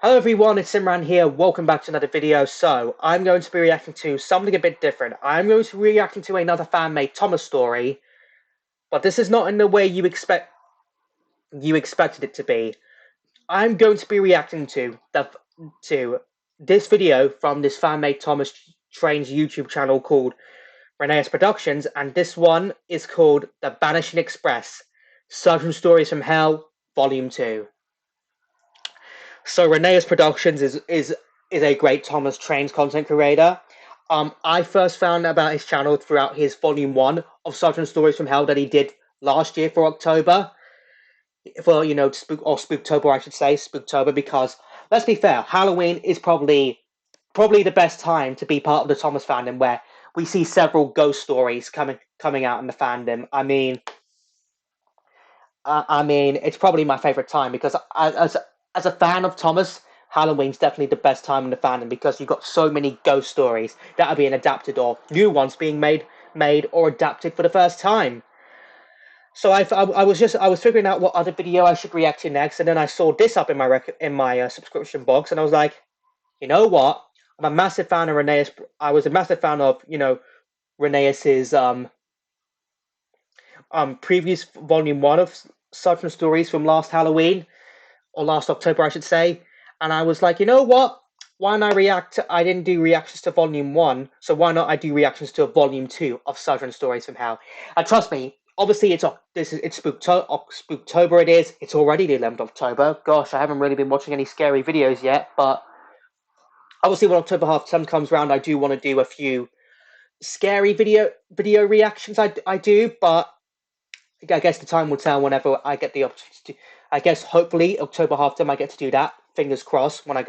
Hello everyone, it's Simran here. Welcome back to another video. So, I'm going to be reacting to something a bit different. I'm going to be reacting to another fan-made Thomas story, but this is not in the way you expected it to be. I'm going to be reacting to this video from this fan-made Thomas Train's YouTube channel called Renee's Productions, and this one is called The Vanishing Express: Sudrian Stories from Hell, Volume 2. So Renee's Productions is a great Thomas Trains content creator. I first found about his channel throughout his volume one of Sudden Stories from Hell that he did last year for October. For Spooktober, I should say, Spooktober, because let's be fair, Halloween is probably the best time to be part of the Thomas fandom, where we see several ghost stories coming out in the fandom. I mean, it's probably my favorite time because as a fan of Thomas, Halloween's definitely the best time in the fandom because you've got so many ghost stories that are being adapted or new ones being made or adapted for the first time. So I was figuring out what other video I should react to next, and then I saw this up in my subscription box, and I was like, you know what? I'm a massive fan of Renee's. I was a massive fan of Renee's previous volume one of Southern Stories from last Halloween, or last October, I should say. And I was like, you know what? Why not react? I didn't do reactions to Volume 1, so why not I do reactions to Volume 2 of Southern Stories from Hell? And trust me, obviously it's Spooktober it is. It's already the 11th of October. Gosh, I haven't really been watching any scary videos yet, but obviously when October half term comes around, I do want to do a few scary video reactions. I do, but I guess the time will tell whenever I get the opportunity. I guess hopefully October half term I get to do that. Fingers crossed. When I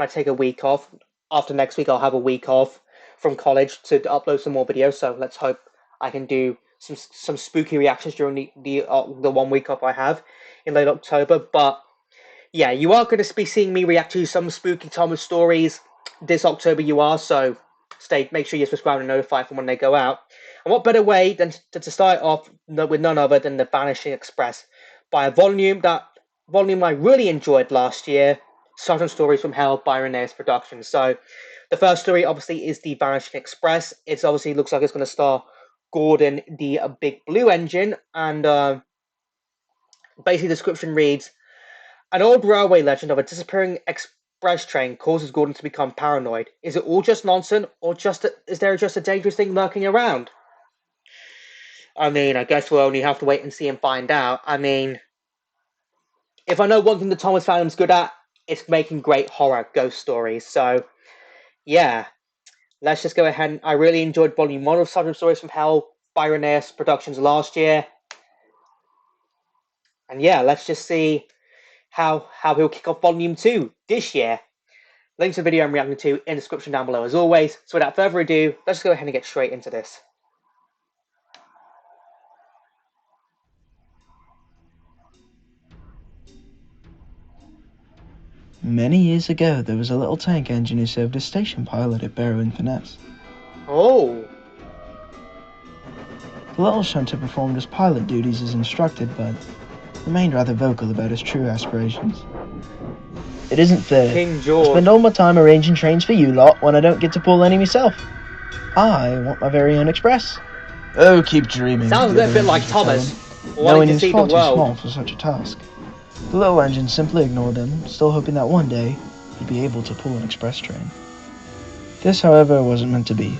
take a week off. After next week, I'll have a week off from college to upload some more videos. So let's hope I can do some spooky reactions during the 1 week off I have in late October. But yeah, you are going to be seeing me react to some spooky Thomas stories this October. You are, so make sure you subscribe and notify from when they go out. And what better way than to start off with none other than The Vanishing Express by a volume I really enjoyed last year, Sudden Stories from Hell by Renee's Productions. So the first story obviously is The Vanishing Express. It obviously looks like it's going to star Gordon, the Big Blue Engine, and basically the description reads, an old railway legend of a disappearing express train causes Gordon to become paranoid. Is it all just nonsense, or is there just a dangerous thing lurking around? I mean, I guess we'll only have to wait and see and find out. I mean, if I know one thing the Thomas fandom's good at, it's making great horror ghost stories. So, yeah, let's just go ahead. I really enjoyed Volume 1 of Sudden Stories from Hell by Renee's Productions last year. And yeah, let's just see how he'll kick off Volume 2 this year. Links to the video I'm reacting to in the description down below as always. So without further ado, let's go ahead and get straight into this. Many years ago, there was a little tank engine who served as station pilot at Barrow-in-Furness. Oh. The little shunter performed his pilot duties as instructed, but remained rather vocal about his true aspirations. It isn't fair. King George. I spend all my time arranging trains for you lot when I don't get to pull any myself. I want my very own express. Oh, keep dreaming. Sounds a bit like Thomas. Knowing he was far too small for such a task. The little engine simply ignored him, still hoping that one day he'd be able to pull an express train. This, however, wasn't meant to be,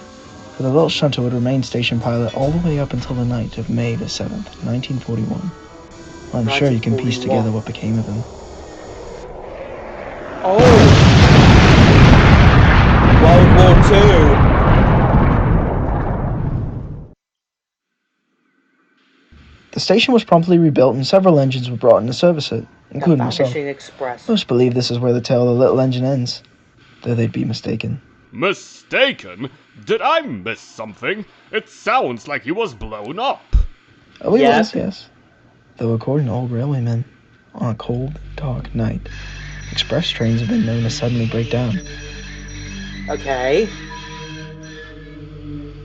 for the little shunter would remain station pilot all the way up until the night of May the 7th, 1941. I'm sure you can piece together what became of him. Oh! World War II! The station was promptly rebuilt and several engines were brought in to service it, including myself. Express. Most believe this is where the tale of the little engine ends, though they'd be mistaken. Mistaken? Did I miss something? It sounds like he was blown up. Oh, he was, yes. Though according to old railwaymen, on a cold, dark night, express trains have been known to suddenly break down. Okay.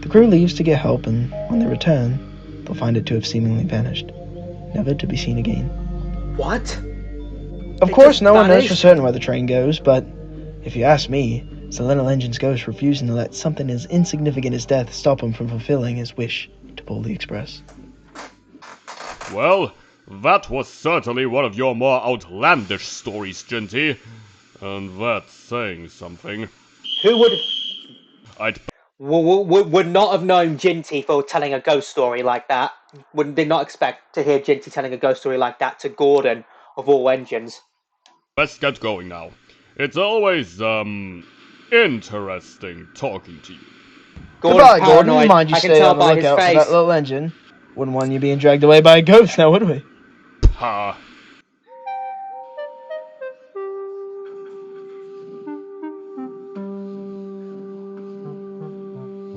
The crew leaves to get help, and when they return, they'll find it to have seemingly vanished, never to be seen again. What? Of course, no one knows for certain where the train goes, but if you ask me, it's the little engine's ghost refusing to let something as insignificant as death stop him from fulfilling his wish to pull the express. Well, that was certainly one of your more outlandish stories, Ginty. And that's saying something. Who I'd would not have known Ginty for telling a ghost story like that? Did not expect to hear Ginty telling a ghost story like that to Gordon, of all engines. best get going now. It's always, interesting talking to you. Goodbye, Gordon. Mind you stay on the lookout for that little engine. Wouldn't want you being dragged away by a ghost now, would we? Ha!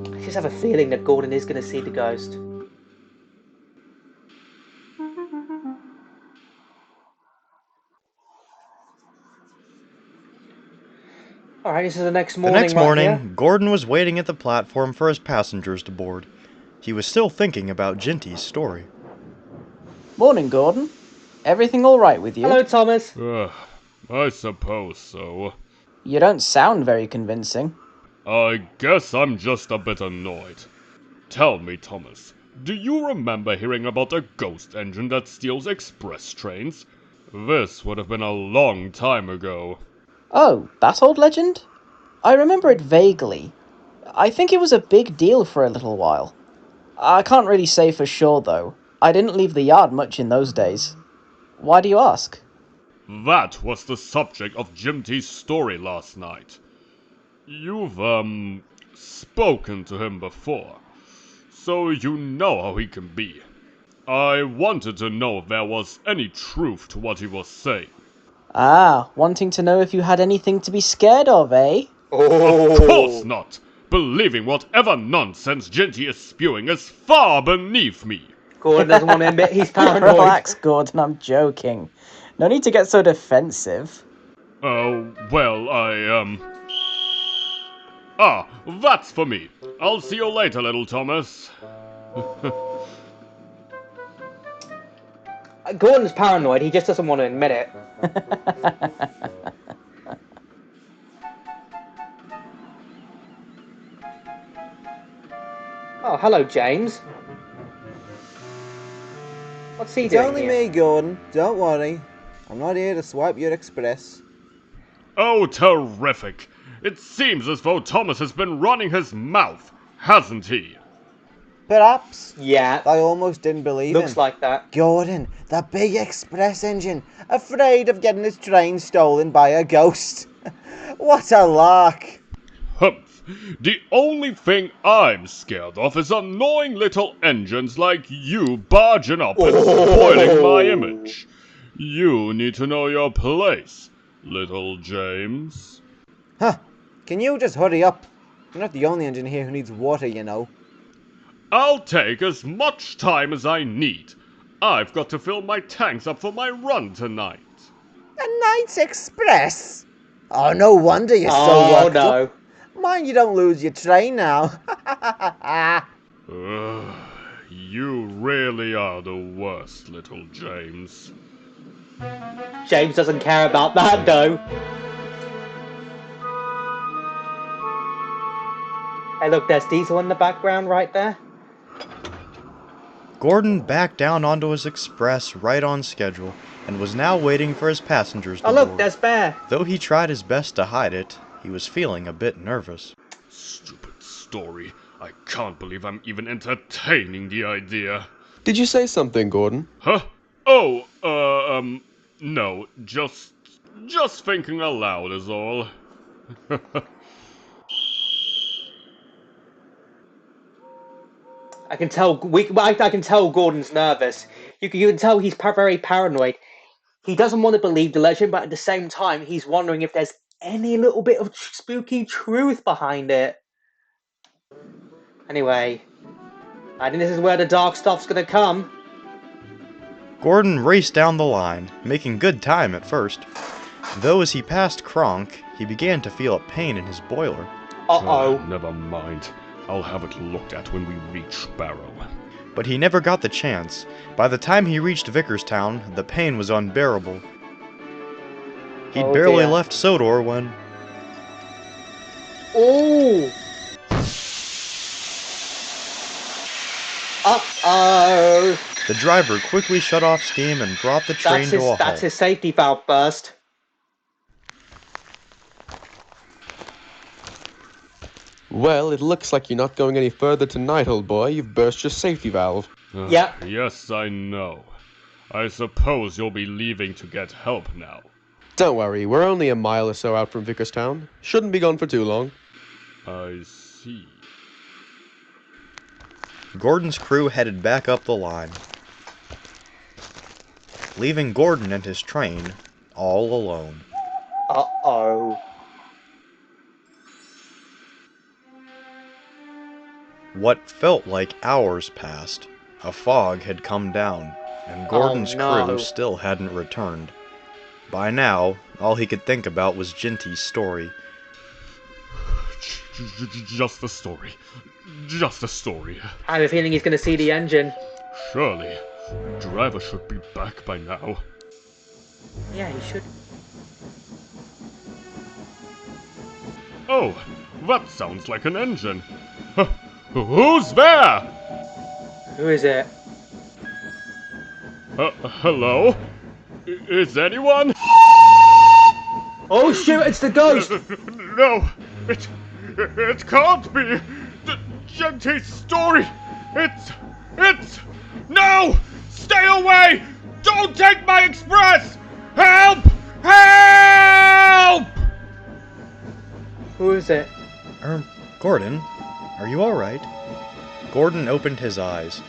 I just have a feeling that Gordon is going to see the ghost. Alright, this is the next morning. The next morning, Gordon was waiting at the platform for his passengers to board. He was still thinking about Ginty's story. Morning, Gordon. Everything all right with you? Hello, Thomas. I suppose so. You don't sound very convincing. I guess I'm just a bit annoyed. Tell me, Thomas, do you remember hearing about a ghost engine that steals express trains? This would have been a long time ago. Oh, that old legend? I remember it vaguely. I think it was a big deal for a little while. I can't really say for sure, though. I didn't leave the yard much in those days. Why do you ask? That was the subject of Ginty's story last night. You've, spoken to him before, so you know how he can be. I wanted to know if there was any truth to what he was saying. Ah, wanting to know if you had anything to be scared of, eh? Of course not! Believing whatever nonsense Ginty is spewing is far beneath me. Gordon doesn't want to admit he's paranoid. Relax, Gordon, I'm joking. No need to get so defensive. Well, that's for me. I'll see you later, little Thomas. Gordon's paranoid, he just doesn't want to admit it. Oh, hello, James. What's he doing It's only here? me, Gordon. Don't worry. I'm not here to swipe your express. Oh, terrific. It seems as though Thomas has been running his mouth, hasn't he? Perhaps. Yeah, I almost didn't believe him. looks like that. Gordon, the big express engine, afraid of getting his train stolen by a ghost. What a lark. Humph. The only thing I'm scared of is annoying little engines like you barging up and spoiling my image. You need to know your place, little James. Huh. Can you just hurry up? You're not the only engine here who needs water, you know. I'll take as much time as I need. I've got to fill my tanks up for my run tonight. A night's express? Oh, no wonder you're so worked up. Mind you don't lose your train now. You really are the worst, little James. James doesn't care about that, though. Hey, look, there's Diesel in the background right there. Gordon backed down onto his express right on schedule and was now waiting for his passengers to Oh, look, board. there's Bear. Though he tried his best to hide it, he was feeling a bit nervous. Stupid story. I can't believe I'm even entertaining the idea. Did you say something, Gordon? Huh? Oh, no, just thinking aloud is all. I can tell. I can tell Gordon's nervous. You can tell he's very paranoid. He doesn't want to believe the legend, but at the same time, he's wondering if there's any little bit of spooky truth behind it. Anyway, I think this is where the dark stuff's gonna come. Gordon raced down the line, making good time at first. Though as he passed Kronk, he began to feel a pain in his boiler. Uh-oh. Never mind. I'll have it looked at when we reach Barrow. But he never got the chance. By the time he reached Vickerstown, the pain was unbearable. He'd Oh, barely dear. left Sodor when... Oh! Uh-oh! The driver quickly shut off steam and brought the train to a That's halt. his safety valve burst. Well, it looks like you're not going any further tonight, old boy. You've burst your safety valve. Yep. Yes, I know. I suppose you'll be leaving to get help now. Don't worry, we're only a mile or so out from Vickerstown. Shouldn't be gone for too long. I see. Gordon's crew headed back up the line, leaving Gordon and his train all alone. Uh-oh. What felt like hours passed. A fog had come down, and Gordon's crew still hadn't returned. By now, all he could think about was Ginty's story. Just a story. Just a story. I have a feeling he's going to see the engine. Surely, the driver should be back by now. Yeah, he should. Oh, that sounds like an engine. Who's there? Who is it? Hello? Is anyone? Oh shoot, it's the ghost! No, it can't be. Genty's story. It's. No! Stay away! Don't take my express! Help! Help! Who is it? Gordon, are you alright? Gordon opened his eyes.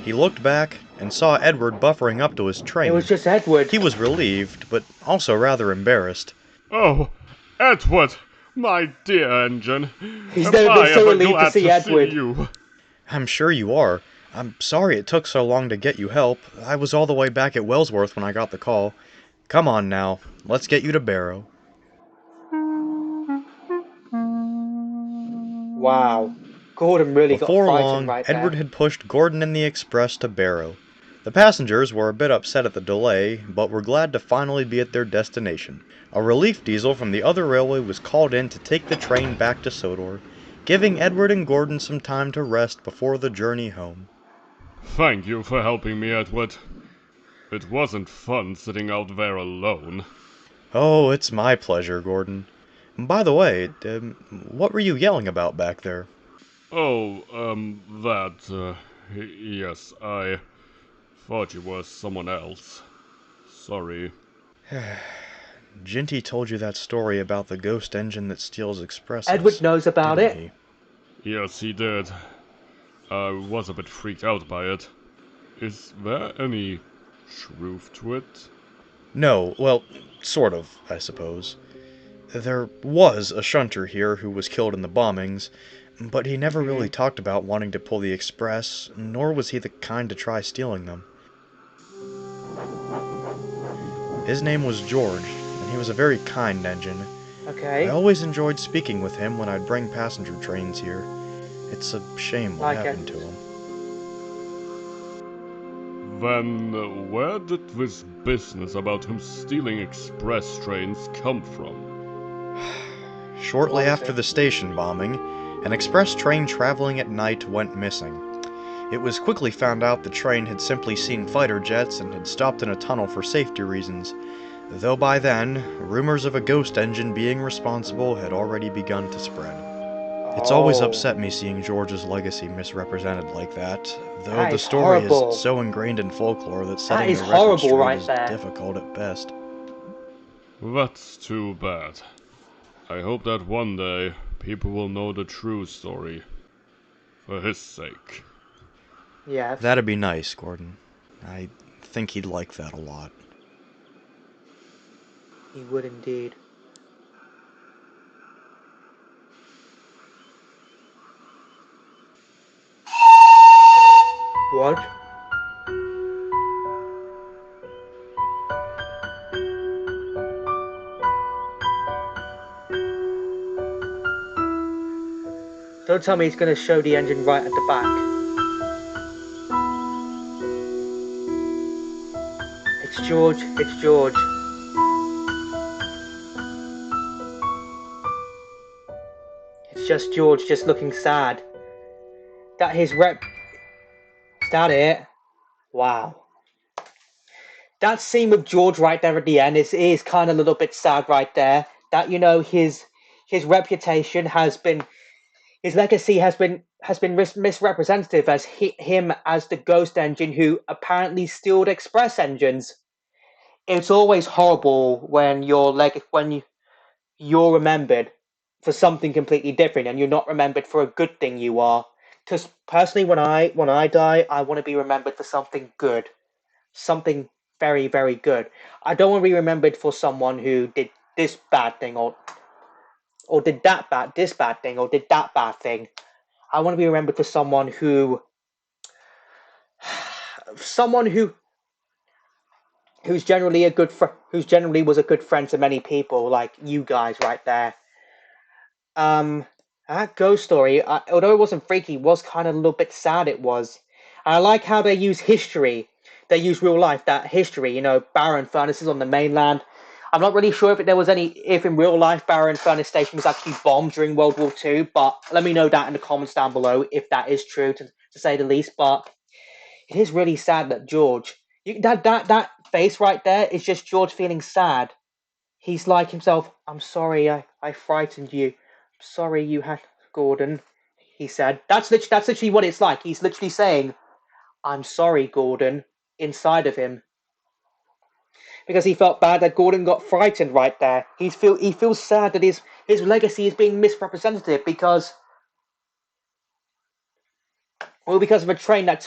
He looked back and saw Edward buffering up to his train. It was just Edward. He was relieved, but also rather embarrassed. Oh, Edward, my dear engine. He's never been so relieved to see Edward. You. I'm sure you are. I'm sorry it took so long to get you help. I was all the way back at Wellsworth when I got the call. Come on now, let's get you to Barrow. Wow. Gordon really got Before frightened long, right there. Edward had pushed Gordon and the express to Barrow. The passengers were a bit upset at the delay, but were glad to finally be at their destination. A relief diesel from the other railway was called in to take the train back to Sodor, giving Edward and Gordon some time to rest before the journey home. Thank you for helping me, Edward. It wasn't fun sitting out there alone. Oh, it's my pleasure, Gordon. By the way, what were you yelling about back there? Oh, yes, I thought you were someone else. Sorry. Ginty told you that story about the ghost engine that steals expresses. Edward knows about it. He? Yes, he did. I was a bit freaked out by it. Is there any truth to it? No, well, sort of, I suppose. There was a shunter here who was killed in the bombings, but he never really talked about wanting to pull the express, nor was he the kind to try stealing them. His name was George, and he was a very kind engine. Okay. I always enjoyed speaking with him when I'd bring passenger trains here. It's a shame what happened to him. Then, where did this business about him stealing express trains come from? Shortly after the station bombing, an express train traveling at night went missing. It was quickly found out the train had simply seen fighter jets and had stopped in a tunnel for safety reasons, though by then, rumors of a ghost engine being responsible had already begun to spread. It's always upset me seeing George's legacy misrepresented like that, though the story is so ingrained in folklore that setting the record straight is difficult at best. That's too bad. I hope that one day people will know the true story. For his sake. Yeah. That'd be nice, Gordon. I think he'd like that a lot. He would indeed. What? Don't tell me he's going to show the engine right at the back. It's George. It's George. just George just looking sad. That his rep. Is that it? Wow. That scene with George right there at the end is kind of a little bit sad right there. That, you know, his reputation has been, his legacy has been misrepresentative as him as the ghost engine who apparently stealed express engines. It's always horrible when you're remembered for something completely different and you're not remembered for a good thing you are. Because personally, when I die, I want to be remembered for something good, something very, very good. I don't want to be remembered for someone who did this bad thing or did this bad thing or did that bad thing. I want to be remembered for someone who who's generally who's generally was a good friend to many people, like you guys right there. That ghost story, although it wasn't freaky, was kind of a little bit sad. It was. And I like how they use history. They use real life, that history. You know, Barrow furnaces on the mainland. I'm not really sure if in real life Barrow Furnace Station was actually bombed during World War II, but let me know that in the comments down below if that is true, to say the least. But it is really sad that George, that face right there is just George feeling sad. He's like himself, I'm sorry I frightened you. I'm sorry you had Gordon, he said. That's literally what it's like. He's literally saying, I'm sorry, Gordon, inside of him. Because he felt bad that Gordon got frightened right there. He feels sad that his legacy is being misrepresented because of a train that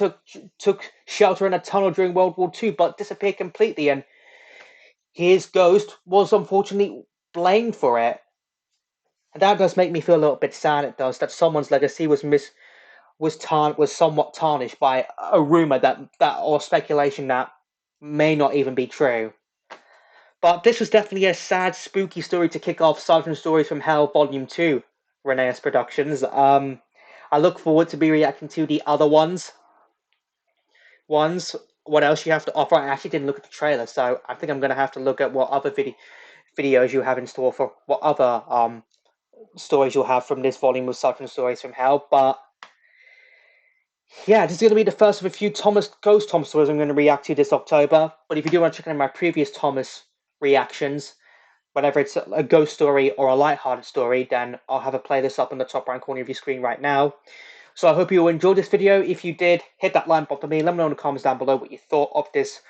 took shelter in a tunnel during World War II but disappeared completely, and his ghost was unfortunately blamed for it. And that does make me feel a little bit sad. It does, that someone's legacy was somewhat tarnished by a rumor that or speculation that may not even be true. But this was definitely a sad, spooky story to kick off Sergeant Stories from Hell Volume 2, Reneus Productions. I look forward to be reacting to the other ones. What else you have to offer? I actually didn't look at the trailer, so I think I'm going to have to look at what other videos you have in store for what other stories you'll have from this volume of Sergeant Stories from Hell. But yeah, this is going to be the first of a few Ghost Thomas stories I'm going to react to this October. But if you do want to check out my previous Thomas reactions, whether it's a ghost story or a light-hearted story, then I'll have a playlist up in the top right corner of your screen right now. So I hope you all enjoyed this video. If you did, hit that like button for me. Let me know in the comments down below what you thought of this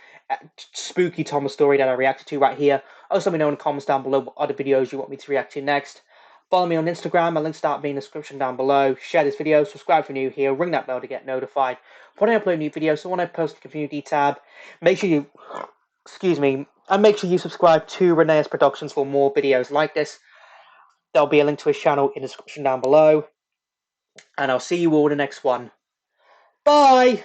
spooky Thomas story that I reacted to right here. Also, let me know in the comments down below what other videos you want me to react to next. Follow me on Instagram. My links will be in the description down below. Share this video. Subscribe if you're new here. Ring that bell to get notified when I upload new videos. So when I post the community tab, make sure you, and make sure you subscribe to Reneus Productions for more videos like this. There'll be a link to his channel in the description down below. And I'll see you all in the next one. Bye!